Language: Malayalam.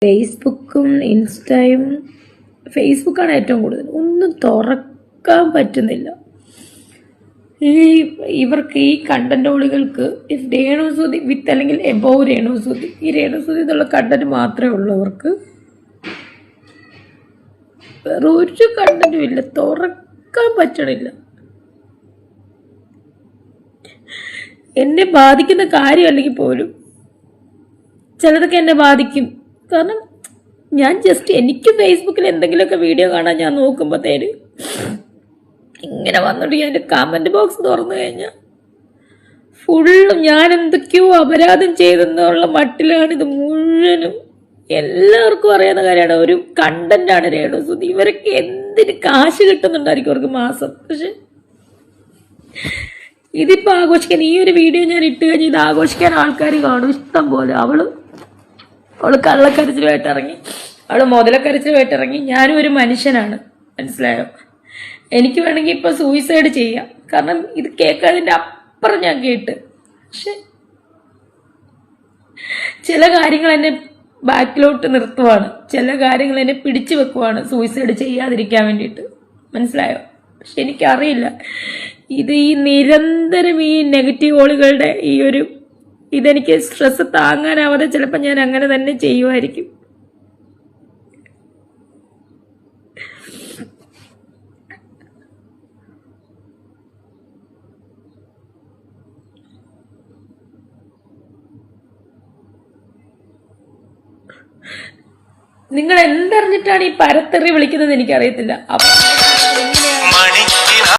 ഫേസ്ബുക്കും ഇൻസ്റ്റയും, ഫേസ്ബുക്കാണ് ഏറ്റവും കൂടുതൽ. ഒന്നും തുറക്കാൻ പറ്റുന്നില്ല. ഇവർക്ക് ഈ കണ്ടന്റോളികൾക്ക് രേണുസുതി വിത്ത് അല്ലെങ്കിൽ എബോവ് രേണുസുതി, ഈ രേണുസുതി എന്നുള്ള കണ്ടന്റ് മാത്രമേ ഉള്ളൂ അവർക്ക്. വേറെ ഒരു കണ്ടന്റും ഇല്ല, തുറക്കാൻ പറ്റണില്ല. എന്നെ ബാധിക്കുന്ന കാര്യമല്ലെങ്കിൽ പോലും ചിലതൊക്കെ എന്നെ ബാധിക്കും. കാരണം ഞാൻ ജസ്റ്റ് എനിക്ക് ഫേസ്ബുക്കിൽ എന്തെങ്കിലുമൊക്കെ വീഡിയോ കാണാൻ ഞാൻ നോക്കുമ്പോഴത്തേന് ഇങ്ങനെ വന്നിട്ട് ഞാൻ കമന്റ് ബോക്സ് തുറന്നു കഴിഞ്ഞാൽ ഫുള്ളും ഞാൻ എന്തൊക്കെയോ അപരാധം ചെയ്തെന്നുള്ള മട്ടിലാണ് ഇത് മുഴുവനും. എല്ലാവർക്കും അറിയാവുന്ന കാര്യമാണ്, ഒരു കണ്ടന്റാണ് രേണുസുതി. ഇവരൊക്കെ എന്തിന് കാശ് കിട്ടുന്നുണ്ടായിരിക്കും അവർക്ക് മാസം. പക്ഷെ ഇതിപ്പോൾ ആഘോഷിക്കാൻ ഈ ഒരു വീഡിയോ ഞാൻ ഇട്ട് കഴിഞ്ഞ് ഇത് ആഘോഷിക്കാൻ ആൾക്കാർ കാണും ഇഷ്ടം പോലെ. അവള് കള്ളക്കരച്ചിലുമായിട്ട് ഇറങ്ങി, അവള് മുതലക്കരച്ചിലുമായിട്ട് ഇറങ്ങി. ഞാനും ഒരു മനുഷ്യനാണ്, മനസ്സിലായോ? എനിക്ക് വേണമെങ്കിൽ ഇപ്പൊ സൂയിസൈഡ് ചെയ്യാം. കാരണം ഇത് കേൾക്കാതിന്റെ അപ്പുറം ഞാൻ കേട്ട്. പക്ഷെ ചില കാര്യങ്ങൾ എന്നെ ബാക്കിലോട്ട് നിർത്തുവാണ്, ചില കാര്യങ്ങൾ എന്നെ പിടിച്ചു വെക്കുവാണ് സൂയിസൈഡ് ചെയ്യാതിരിക്കാൻ വേണ്ടിയിട്ട്, മനസ്സിലായോ? പക്ഷെ എനിക്കറിയില്ല, ഇത് ഈ നിരന്തരം ഈ നെഗറ്റീവ് ഓളുകളുടെ ഇതെനിക്ക് സ്ട്രെസ് താങ്ങാനാവാതെ ചിലപ്പോൾ ഞാൻ അങ്ങനെ തന്നെ ചെയ്യുമായിരിക്കും. നിങ്ങൾ എന്തറിഞ്ഞിട്ടാണ് ഈ പരത്തെറി വിളിക്കുന്നത് എനിക്കറിയത്തില്ല.